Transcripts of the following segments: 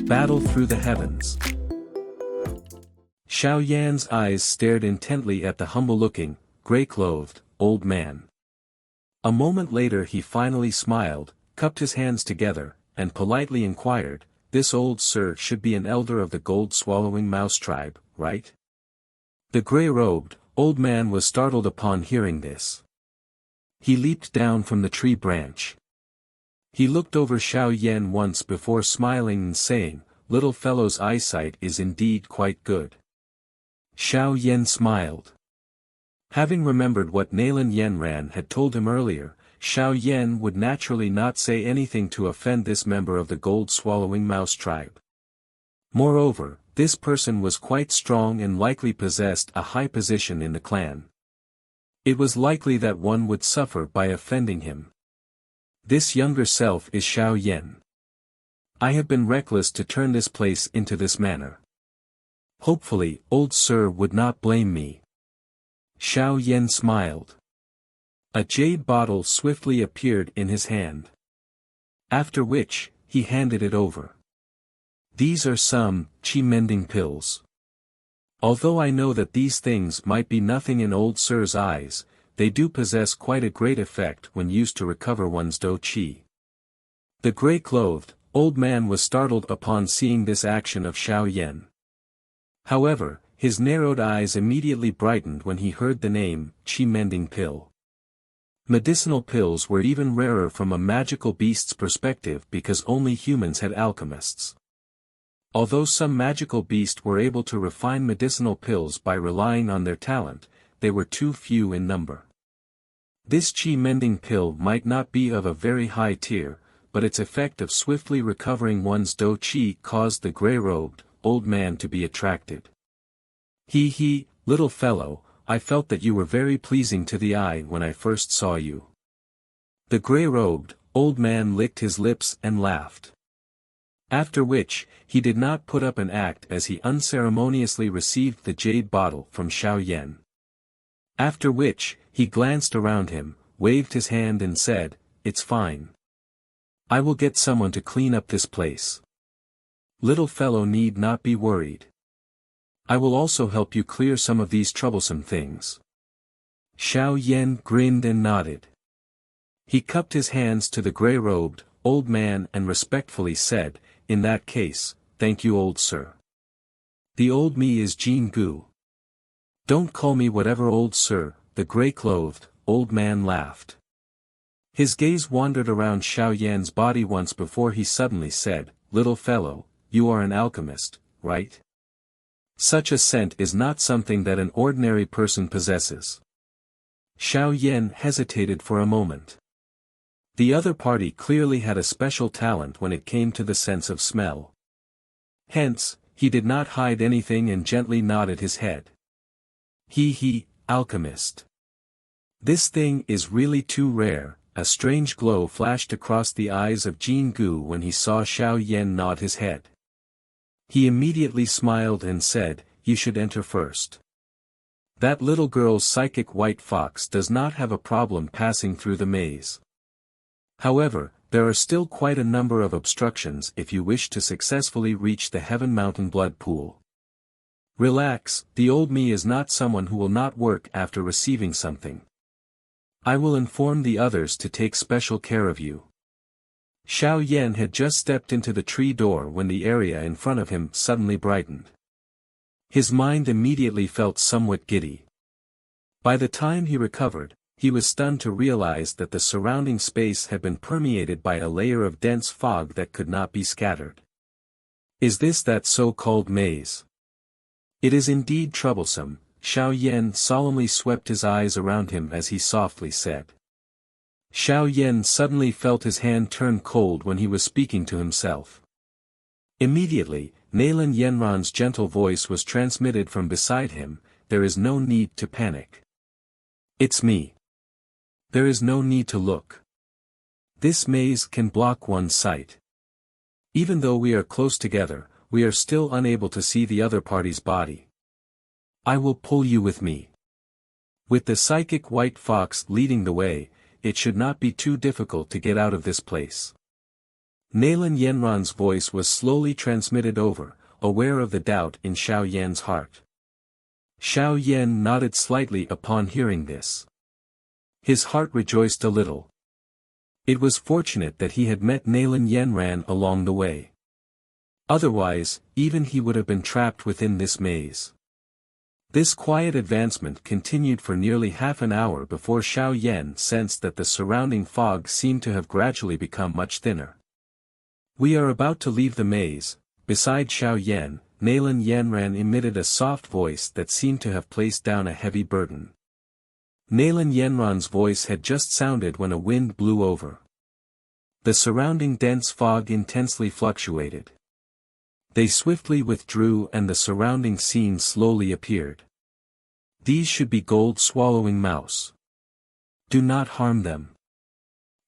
Battle through the heavens. Xiao Yan's eyes stared intently at the humble-looking, gray-clothed, old man. A moment later he finally smiled, cupped his hands together, and politely inquired, "This old sir should be an elder of the gold-swallowing mouse tribe, right?" The gray-robed, old man was startled upon hearing this. He leaped down from the tree branch. He looked over Xiao Yan once before smiling and saying, "Little fellow's eyesight is indeed quite good." Xiao Yan smiled. Having remembered what Nalan Yanran had told him earlier, Xiao Yan would naturally not say anything to offend this member of the gold-swallowing mouse tribe. Moreover, this person was quite strong and likely possessed a high position in the clan. It was likely that one would suffer by offending him. This younger self is Xiao Yan. I have been reckless to turn this place into this manner. Hopefully, old sir would not blame me. Xiao Yan smiled. A jade bottle swiftly appeared in his hand. After which, he handed it over. These are some Qi mending pills. Although I know that these things might be nothing in old sir's eyes, they do possess quite a great effect when used to recover one's Dou Qi. The gray-clothed, old man was startled upon seeing this action of Xiao Yan. However, his narrowed eyes immediately brightened when he heard the name, Qi mending pill. Medicinal pills were even rarer from a magical beast's perspective because only humans had alchemists. Although some magical beasts were able to refine medicinal pills by relying on their talent, they were too few in number. This Qi mending pill might not be of a very high tier, but its effect of swiftly recovering one's Dou Qi caused the gray-robed, old man to be attracted. "He, little fellow, I felt that you were very pleasing to the eye when I first saw you." The gray-robed, old man licked his lips and laughed. After which, he did not put up an act as he unceremoniously received the jade bottle from Xiao Yan. After which, he glanced around him, waved his hand and said, "It's fine. I will get someone to clean up this place. Little fellow need not be worried. I will also help you clear some of these troublesome things." Xiao Yan grinned and nodded. He cupped his hands to the gray-robed, old man and respectfully said, "In that case, thank you old sir. The old me is Jin Gu. Don't call me whatever old sir," the gray-clothed, old man laughed. His gaze wandered around Xiao Yan's body once before he suddenly said, "Little fellow, you are an alchemist, right? Such a scent is not something that an ordinary person possesses." Xiao Yan hesitated for a moment. The other party clearly had a special talent when it came to the sense of smell. Hence, he did not hide anything and gently nodded his head. He, alchemist. This thing is really too rare." A strange glow flashed across the eyes of Jin Gu when he saw Xiao Yan nod his head. He immediately smiled and said, "You should enter first. That little girl's psychic white fox does not have a problem passing through the maze. However, there are still quite a number of obstructions if you wish to successfully reach the Heaven Mountain Blood Pool. Relax, the old me is not someone who will not work after receiving something. I will inform the others to take special care of you." Xiao Yan had just stepped into the tree door when the area in front of him suddenly brightened. His mind immediately felt somewhat giddy. By the time he recovered, he was stunned to realize that the surrounding space had been permeated by a layer of dense fog that could not be scattered. Is this that so-called maze? It is indeed troublesome. Xiao Yan solemnly swept his eyes around him as he softly said. Xiao Yan suddenly felt his hand turn cold when he was speaking to himself. Immediately, Nalan Yanran's gentle voice was transmitted from beside him, "There is no need to panic. It's me. There is no need to look. This maze can block one's sight. Even though we are close together, we are still unable to see the other party's body. I will pull you with me. With the psychic white fox leading the way, it should not be too difficult to get out of this place." Nalan Yanran's voice was slowly transmitted over, aware of the doubt in Xiao Yan's heart. Xiao Yan nodded slightly upon hearing this. His heart rejoiced a little. It was fortunate that he had met Nalan Yanran along the way. Otherwise, even he would have been trapped within this maze. This quiet advancement continued for nearly half an hour before Xiao Yan sensed that the surrounding fog seemed to have gradually become much thinner. We are about to leave the maze. Beside Xiao Yan, Nalan Yanran emitted a soft voice that seemed to have placed down a heavy burden. Nalan Yanran's voice had just sounded when a wind blew over. The surrounding dense fog intensely fluctuated. They swiftly withdrew and the surrounding scene slowly appeared. These should be gold-swallowing mouse. Do not harm them.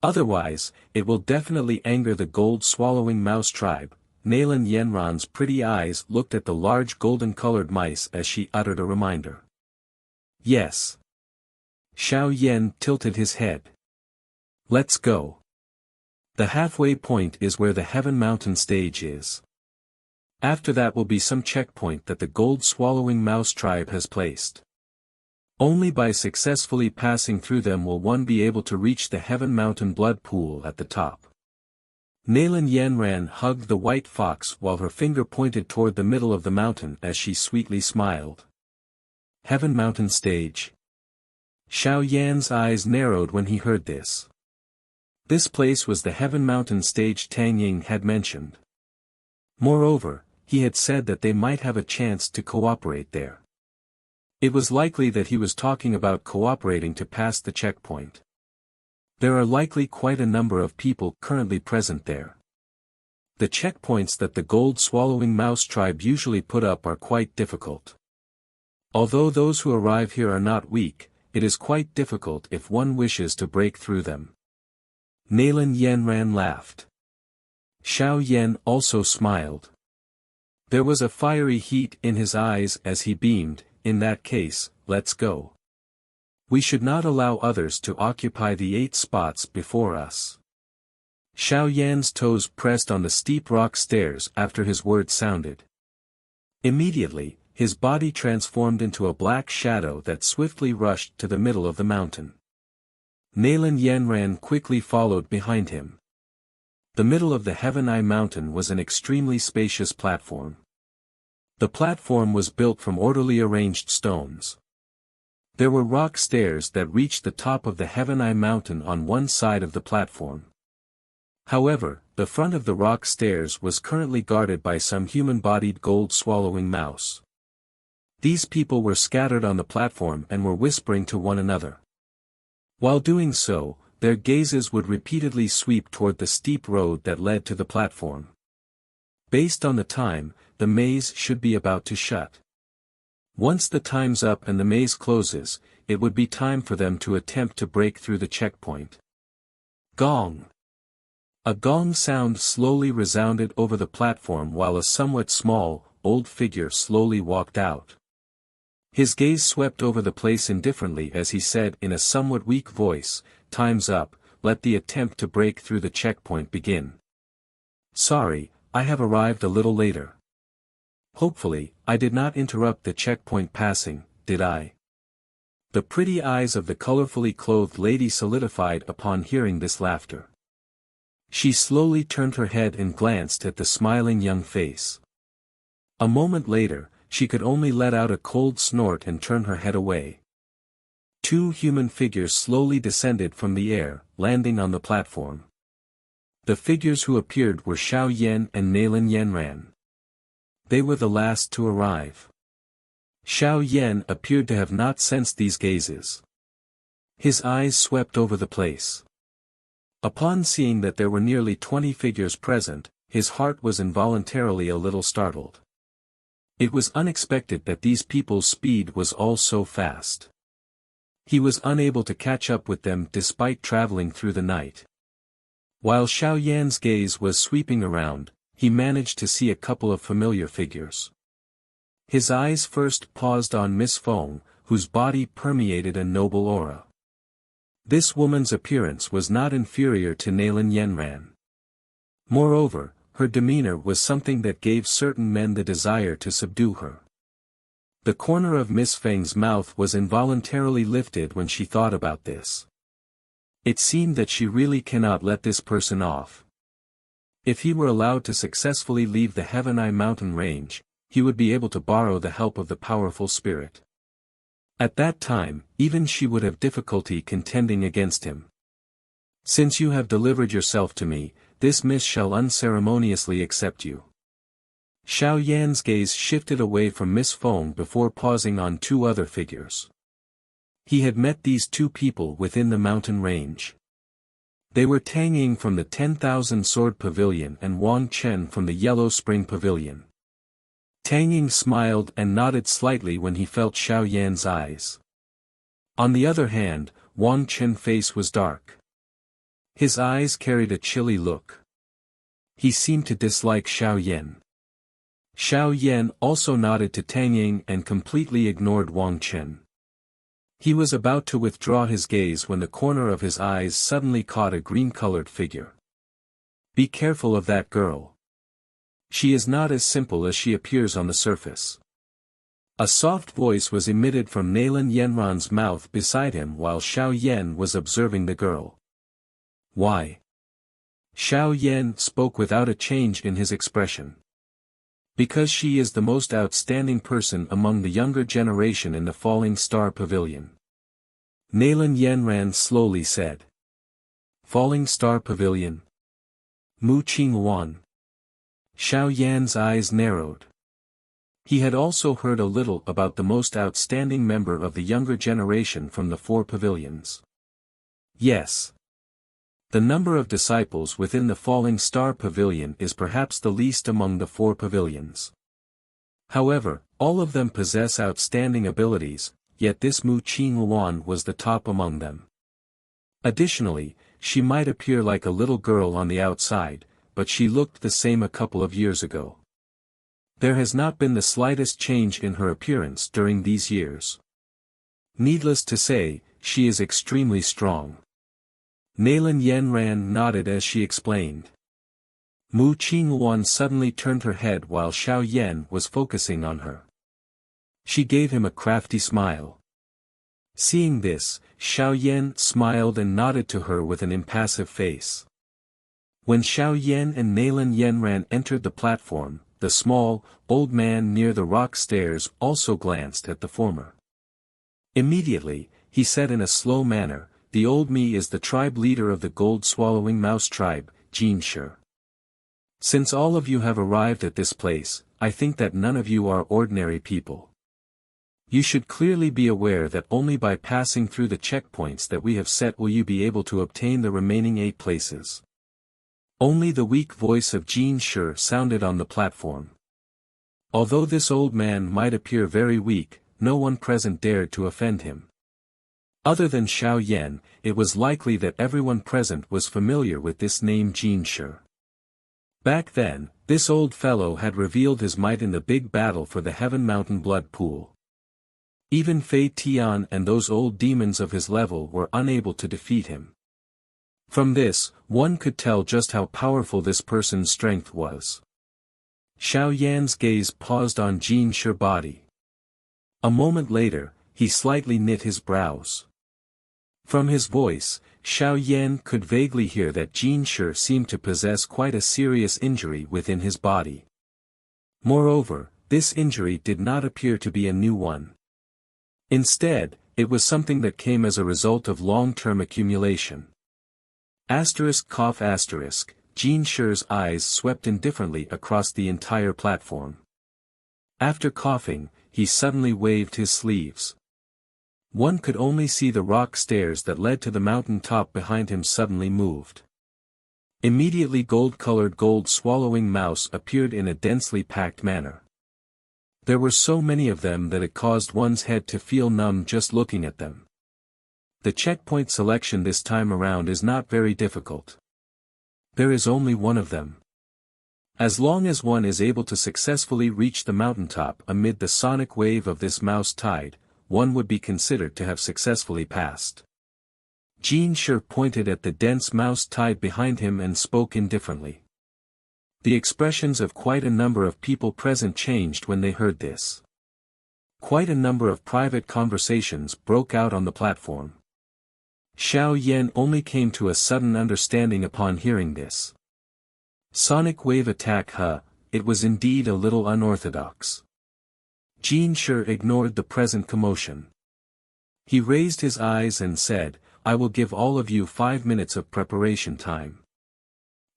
Otherwise, it will definitely anger the gold-swallowing mouse tribe. Nalan Yanran's pretty eyes looked at the large golden-colored mice as she uttered a reminder. Yes. Xiao Yan tilted his head. Let's go. The halfway point is where the Heaven Mountain stage is. After that will be some checkpoint that the gold-swallowing mouse tribe has placed. Only by successfully passing through them will one be able to reach the Heaven Mountain blood pool at the top. Nalan Yanran hugged the white fox while her finger pointed toward the middle of the mountain as she sweetly smiled. Heaven Mountain stage. Xiao Yan's eyes narrowed when he heard this. This place was the Heaven Mountain stage Tang Ying had mentioned. Moreover, he had said that they might have a chance to cooperate there. It was likely that he was talking about cooperating to pass the checkpoint. There are likely quite a number of people currently present there. The checkpoints that the gold-swallowing mouse tribe usually put up are quite difficult. Although those who arrive here are not weak, it is quite difficult if one wishes to break through them. Nalan Yanran laughed. Xiao Yan also smiled. There was a fiery heat in his eyes as he beamed. In that case, let's go. We should not allow others to occupy the 8 spots before us. Xiao Yan's toes pressed on the steep rock stairs after his words sounded. Immediately, his body transformed into a black shadow that swiftly rushed to the middle of the mountain. Nalan Yanran quickly followed behind him. The middle of the Heaven Eye Mountain was an extremely spacious platform. The platform was built from orderly arranged stones. There were rock stairs that reached the top of the Heaven Eye Mountain on one side of the platform. However, the front of the rock stairs was currently guarded by some human-bodied gold-swallowing mouse. These people were scattered on the platform and were whispering to one another. While doing so, their gazes would repeatedly sweep toward the steep road that led to the platform. Based on the time, the maze should be about to shut. Once the time's up and the maze closes, it would be time for them to attempt to break through the checkpoint. Gong! A gong sound slowly resounded over the platform while a somewhat small, old figure slowly walked out. His gaze swept over the place indifferently as he said in a somewhat weak voice, "Time's up, let the attempt to break through the checkpoint begin." Sorry, I have arrived a little later. Hopefully, I did not interrupt the checkpoint passing, did I? The pretty eyes of the colorfully clothed lady solidified upon hearing this laughter. She slowly turned her head and glanced at the smiling young face. A moment later, she could only let out a cold snort and turn her head away. 2 human figures slowly descended from the air, landing on the platform. The figures who appeared were Xiao Yan and Nalan Yanran. They were the last to arrive. Xiao Yan appeared to have not sensed these gazes. His eyes swept over the place. Upon seeing that there were nearly 20 figures present, his heart was involuntarily a little startled. It was unexpected that these people's speed was all so fast. He was unable to catch up with them despite traveling through the night. While Xiao Yan's gaze was sweeping around, he managed to see a couple of familiar figures. His eyes first paused on Miss Feng, whose body permeated a noble aura. This woman's appearance was not inferior to Nalan Yanran. Moreover, her demeanor was something that gave certain men the desire to subdue her. The corner of Miss Feng's mouth was involuntarily lifted when she thought about this. It seemed that she really cannot let this person off. If he were allowed to successfully leave the Heavenai mountain range, he would be able to borrow the help of the powerful spirit. At that time, even she would have difficulty contending against him. Since you have delivered yourself to me, this miss shall unceremoniously accept you. Xiao Yan's gaze shifted away from Miss Feng before pausing on two other figures. He had met these two people within the mountain range. They were Tang Ying from the 10,000 Sword Pavilion and Wang Chen from the Yellow Spring Pavilion. Tang Ying smiled and nodded slightly when he felt Xiao Yan's eyes. On the other hand, Wang Chen's face was dark. His eyes carried a chilly look. He seemed to dislike Xiao Yan. Xiao Yan also nodded to Tang Ying and completely ignored Wang Chen. He was about to withdraw his gaze when the corner of his eyes suddenly caught a green-colored figure. Be careful of that girl. She is not as simple as she appears on the surface. A soft voice was emitted from Naylan Yenran's mouth beside him while Xiao Yan was observing the girl. Why? Xiao Yan spoke without a change in his expression. Because she is the most outstanding person among the younger generation in the Falling Star Pavilion. Naylan Yenran slowly said. Falling Star Pavilion? Mu Qingluan. Xiao Yan's eyes narrowed. He had also heard a little about the most outstanding member of the younger generation from the 4 pavilions. Yes. The number of disciples within the Falling Star Pavilion is perhaps the least among the 4 pavilions. However, all of them possess outstanding abilities, yet this Mu Qingluan was the top among them. Additionally, she might appear like a little girl on the outside, but she looked the same a couple of years ago. There has not been the slightest change in her appearance during these years. Needless to say, she is extremely strong. Naylan Yenran nodded as she explained. Mu Qingluan suddenly turned her head while Xiao Yan was focusing on her. She gave him a crafty smile. Seeing this, Xiao Yan smiled and nodded to her with an impassive face. When Xiao Yan and Naylan Yenran entered the platform, the small, old man near the rock stairs also glanced at the former. Immediately, he said in a slow manner, the old me is the tribe leader of the gold-swallowing mouse tribe, Jin Shi. Since all of you have arrived at this place, I think that none of you are ordinary people. You should clearly be aware that only by passing through the checkpoints that we have set will you be able to obtain the remaining 8 places. Only the weak voice of Jin Shi sounded on the platform. Although this old man might appear very weak, no one present dared to offend him. Other than Xiao Yan, it was likely that everyone present was familiar with this name Jin Shi. Back then, this old fellow had revealed his might in the big battle for the Heaven Mountain Blood Pool. Even Fei Tian and those old demons of his level were unable to defeat him. From this, one could tell just how powerful this person's strength was. Xiao Yan's gaze paused on Jin Shi's body. A moment later, he slightly knit his brows. From his voice, Xiao Yan could vaguely hear that Jin Shi seemed to possess quite a serious injury within his body. Moreover, this injury did not appear to be a new one. Instead, it was something that came as a result of long-term accumulation. ****, Jin Shi's eyes swept indifferently across the entire platform. After coughing, he suddenly waved his sleeves. One could only see the rock stairs that led to the mountain top behind him suddenly moved. Immediately gold-colored gold-swallowing mouse appeared in a densely packed manner. There were so many of them that it caused one's head to feel numb just looking at them. The checkpoint selection this time around is not very difficult. There is only one of them. As long as one is able to successfully reach the mountaintop amid the sonic wave of this mouse tide, one would be considered to have successfully passed. Jin Shi pointed at the dense mouse tide behind him and spoke indifferently. The expressions of quite a number of people present changed when they heard this. Quite a number of private conversations broke out on the platform. Xiao Yan only came to a sudden understanding upon hearing this. Sonic wave attack, it was indeed a little unorthodox. Jin Shi ignored the present commotion. He raised his eyes and said, I will give all of you 5 minutes of preparation time.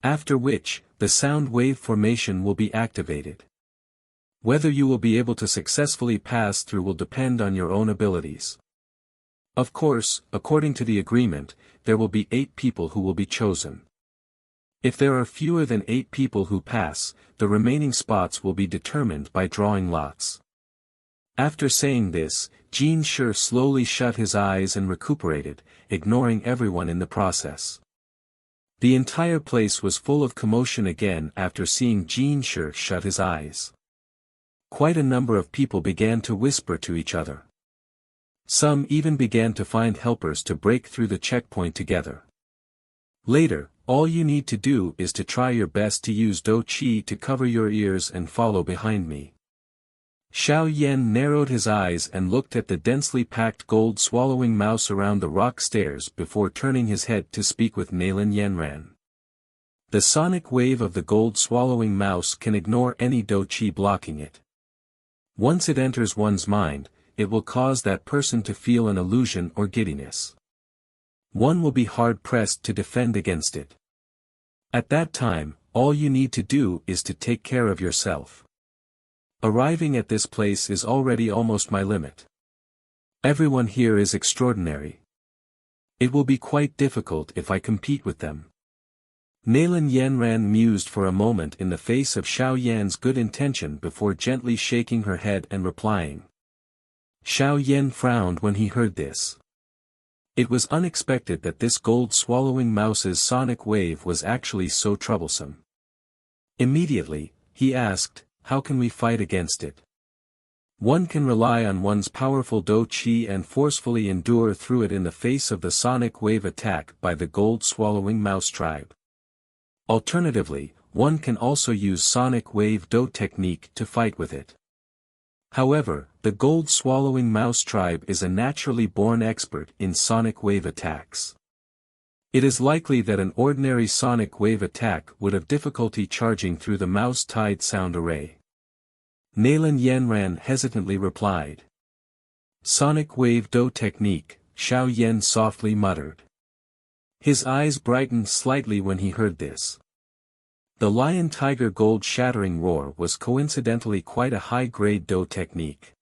After which, the sound wave formation will be activated. Whether you will be able to successfully pass through will depend on your own abilities. Of course, according to the agreement, there will be 8 people who will be chosen. If there are fewer than 8 people who pass, the remaining spots will be determined by drawing lots. After saying this, Jin Shi slowly shut his eyes and recuperated, ignoring everyone in the process. The entire place was full of commotion again after seeing Jin Shi shut his eyes. Quite a number of people began to whisper to each other. Some even began to find helpers to break through the checkpoint together. Later, all you need to do is to try your best to use Dou Qi to cover your ears and follow behind me. Xiao Yan narrowed his eyes and looked at the densely packed gold-swallowing mouse around the rock stairs before turning his head to speak with Nalan Yanran. The sonic wave of the gold-swallowing mouse can ignore any Dou Qi blocking it. Once it enters one's mind, it will cause that person to feel an illusion or giddiness. One will be hard-pressed to defend against it. At that time, all you need to do is to take care of yourself. Arriving at this place is already almost my limit. Everyone here is extraordinary. It will be quite difficult if I compete with them. Nalan Yanran mused for a moment in the face of Xiao Yan's good intention before gently shaking her head and replying. Xiao Yan frowned when he heard this. It was unexpected that this gold-swallowing mouse's sonic wave was actually so troublesome. Immediately, he asked, how can we fight against it? One can rely on one's powerful Dou Qi and forcefully endure through it in the face of the sonic wave attack by the gold-swallowing mouse tribe. Alternatively, one can also use sonic wave Dou technique to fight with it. However, the gold-swallowing mouse tribe is a naturally born expert in sonic wave attacks. It is likely that an ordinary sonic wave attack would have difficulty charging through the mouse-tied sound array. Nalan Yanran hesitantly replied. Sonic wave Dou technique, Xiao Yan softly muttered. His eyes brightened slightly when he heard this. The lion-tiger gold-shattering roar was coincidentally quite a high-grade Dou technique.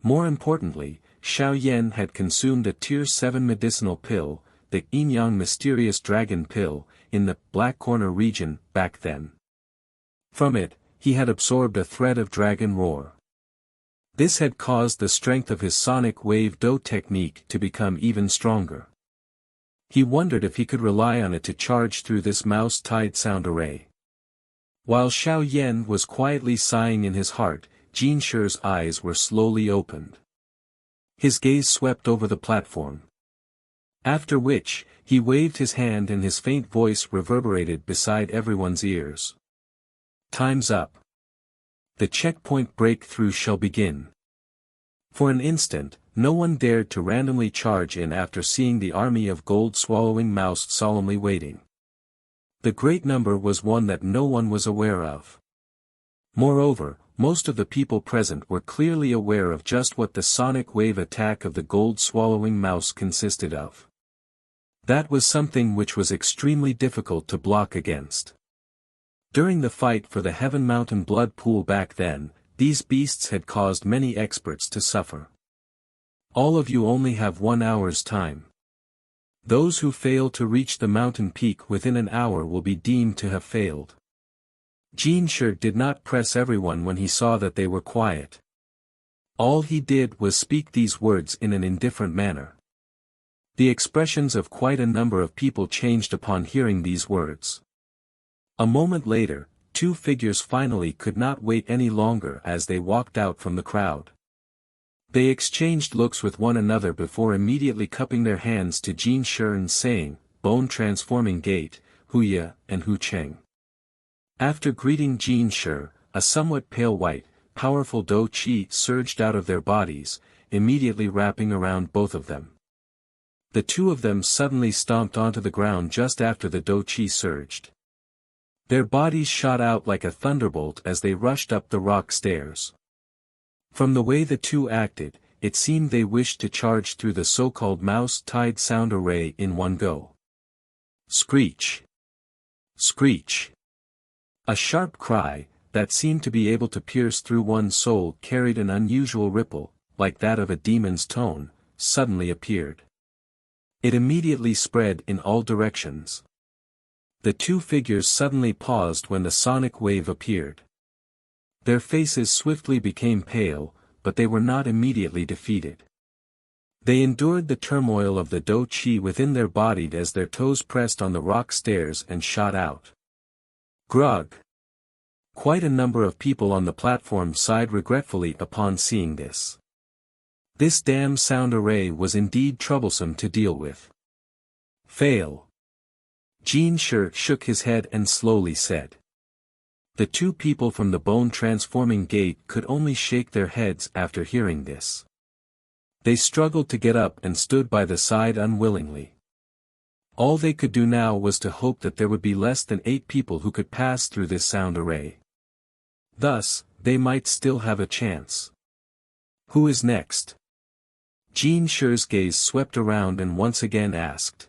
More importantly, Xiao Yan had consumed a Tier 7 medicinal pill, the Yin-Yang Mysterious Dragon Pill, in the Black Corner region, back then. From it, he had absorbed a thread of dragon roar. This had caused the strength of his sonic wave Dou technique to become even stronger. He wondered if he could rely on it to charge through this mouse-tied sound array. While Xiao Yan was quietly sighing in his heart, Jin Shi's eyes were slowly opened. His gaze swept over the platform. After which, he waved his hand and his faint voice reverberated beside everyone's ears. Time's up. The checkpoint breakthrough shall begin. For an instant, no one dared to randomly charge in after seeing the army of gold-swallowing mouse solemnly waiting. The great number was one that no one was aware of. Moreover, most of the people present were clearly aware of just what the sonic wave attack of the gold-swallowing mouse consisted of. That was something which was extremely difficult to block against. During the fight for the Heaven Mountain blood pool back then, these beasts had caused many experts to suffer. All of you only have 1 hour's time. Those who fail to reach the mountain peak within an hour will be deemed to have failed. Jin Shi did not press everyone when he saw that they were quiet. All he did was speak these words in an indifferent manner. The expressions of quite a number of people changed upon hearing these words. A moment later, 2 figures finally could not wait any longer as they walked out from the crowd. They exchanged looks with one another before immediately cupping their hands to Jin Shi and saying, Bone Transforming Gate, Huya and Hu Cheng. After greeting Jin Shi, a somewhat pale white, powerful Dou Qi surged out of their bodies, immediately wrapping around both of them. The two of them suddenly stomped onto the ground just after the Dou Qi surged. Their bodies shot out like a thunderbolt as they rushed up the rock stairs. From the way the two acted, it seemed they wished to charge through the so-called mouse-tied sound array in one go. Screech! Screech! A sharp cry, that seemed to be able to pierce through one's soul, carried an unusual ripple, like that of a demon's tone, suddenly appeared. It immediately spread in all directions. The two figures suddenly paused when the sonic wave appeared. Their faces swiftly became pale, but they were not immediately defeated. They endured the turmoil of the Dou Qi within their body as their toes pressed on the rock stairs and shot out. Grog! Quite a number of people on the platform sighed regretfully upon seeing this. This damn sound array was indeed troublesome to deal with. Fail. Jin Shi shook his head and slowly said. The two people from the bone-transforming gate could only shake their heads after hearing this. They struggled to get up and stood by the side unwillingly. All they could do now was to hope that there would be less than 8 people who could pass through this sound array. Thus, they might still have a chance. Who is next? Jin Shi's gaze swept around and once again asked.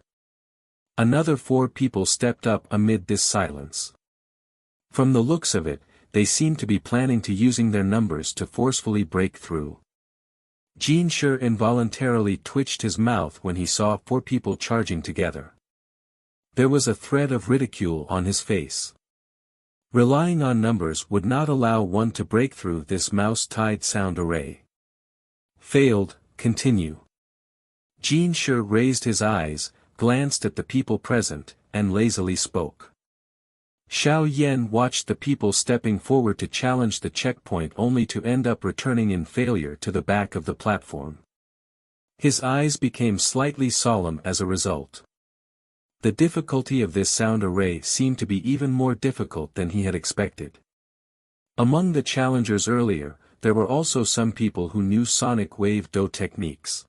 Another 4 people stepped up amid this silence. From the looks of it, they seemed to be planning to using their numbers to forcefully break through. Jin Shi involuntarily twitched his mouth when he saw 4 people charging together. There was a thread of ridicule on his face. Relying on numbers would not allow one to break through this mouse-tied sound array. Failed, continue. Jin Shi raised his eyes, glanced at the people present, and lazily spoke. Xiao Yan watched the people stepping forward to challenge the checkpoint only to end up returning in failure to the back of the platform. His eyes became slightly solemn as a result. The difficulty of this sound array seemed to be even more difficult than he had expected. Among the challengers earlier, there were also some people who knew sonic wave Dou techniques.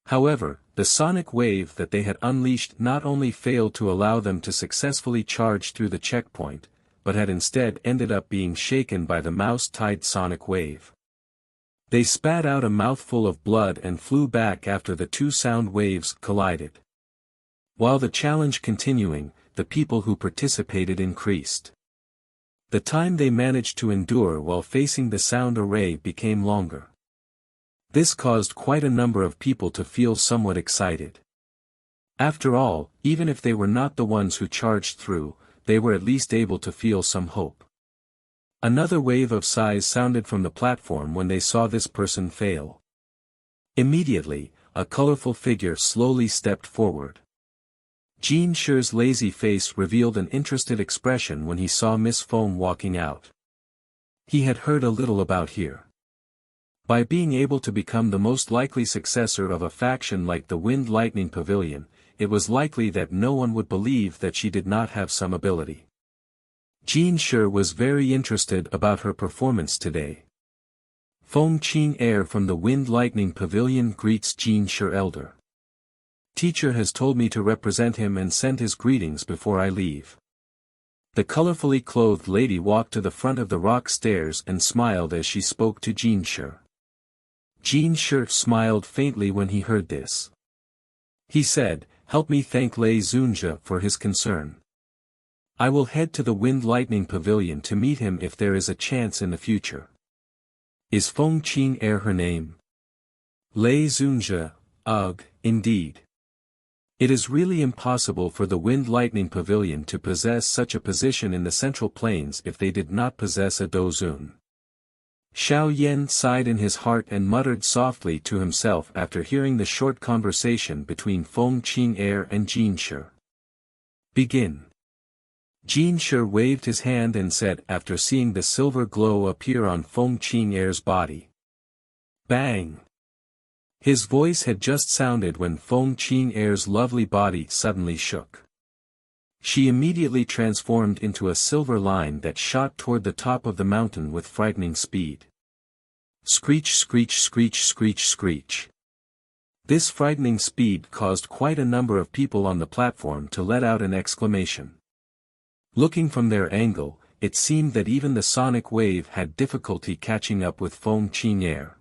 However, the sonic wave that they had unleashed not only failed to allow them to successfully charge through the checkpoint, but had instead ended up being shaken by the mouse-tied sonic wave. They spat out a mouthful of blood and flew back after the 2 sound waves collided. While the challenge continuing, the people who participated increased. The time they managed to endure while facing the sound array became longer. This caused quite a number of people to feel somewhat excited. After all, even if they were not the ones who charged through, they were at least able to feel some hope. Another wave of sighs sounded from the platform when they saw this person fail. Immediately, a colorful figure slowly stepped forward. Jin Shi's lazy face revealed an interested expression when he saw Miss Foam walking out. He had heard a little about her. By being able to become the most likely successor of a faction like the Wind Lightning Pavilion, it was likely that no one would believe that she did not have some ability. Jin Shi was very interested about her performance today. Feng Qing Air from the Wind Lightning Pavilion greets Jin Shi elder. Teacher has told me to represent him and send his greetings before I leave. The colorfully clothed lady walked to the front of the rock stairs and smiled as she spoke to Jin Shi. Jin Shi smiled faintly when he heard this. He said, "Help me thank Lei Zunjia for his concern. I will head to the Wind Lightning Pavilion to meet him if there is a chance in the future." Is Feng Qing Air her name? Lei Zunjia, ugh, indeed. It is really impossible for the Wind Lightning Pavilion to possess such a position in the Central Plains if they did not possess a Dozun. Xiao Yan sighed in his heart and muttered softly to himself after hearing the short conversation between Feng Qing Air and Jin Shi. Begin. Jin Shi waved his hand and said after seeing the silver glow appear on Feng Qing Air's body. Bang! His voice had just sounded when Feng Qing Air's lovely body suddenly shook. She immediately transformed into a silver line that shot toward the top of the mountain with frightening speed. Screech, screech, screech, screech, screech. This frightening speed caused quite a number of people on the platform to let out an exclamation. Looking from their angle, it seemed that even the sonic wave had difficulty catching up with Feng Qing'er.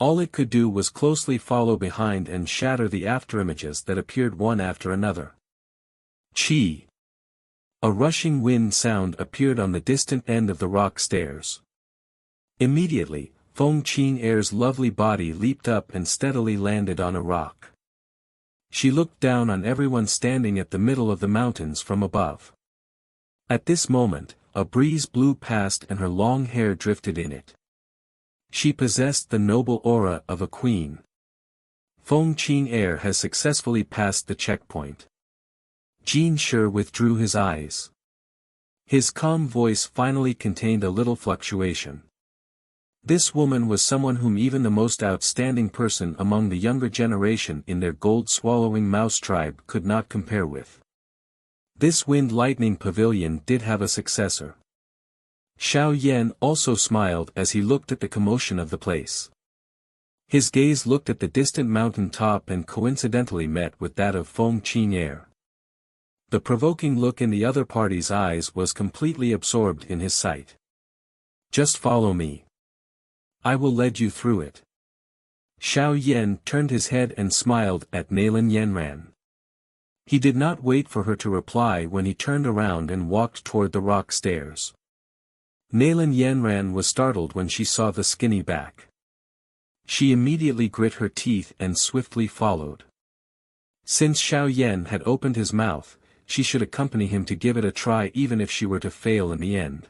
All it could do was closely follow behind and shatter the afterimages that appeared one after another. Qi. A rushing wind sound appeared on the distant end of the rock stairs. Immediately, Feng Qing'er's lovely body leaped up and steadily landed on a rock. She looked down on everyone standing at the middle of the mountains from above. At this moment, a breeze blew past and her long hair drifted in it. She possessed the noble aura of a queen. Feng Qing'er has successfully passed the checkpoint. Jin Shi withdrew his eyes. His calm voice finally contained a little fluctuation. This woman was someone whom even the most outstanding person among the younger generation in their gold-swallowing mouse tribe could not compare with. This wind-lightning pavilion did have a successor. Xiao Yan also smiled as he looked at the commotion of the place. His gaze looked at the distant mountain top and coincidentally met with that of Feng Qing'er. The provoking look in the other party's eyes was completely absorbed in his sight. Just follow me. I will lead you through it. Xiao Yan turned his head and smiled at Nalan Yanran. He did not wait for her to reply when he turned around and walked toward the rock stairs. Nalan Yanran was startled when she saw the skinny back. She immediately grit her teeth and swiftly followed. Since Xiao Yan had opened his mouth, she should accompany him to give it a try even if she were to fail in the end.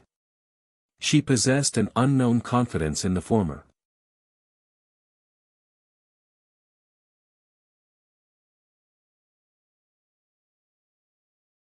She possessed an unknown confidence in the former.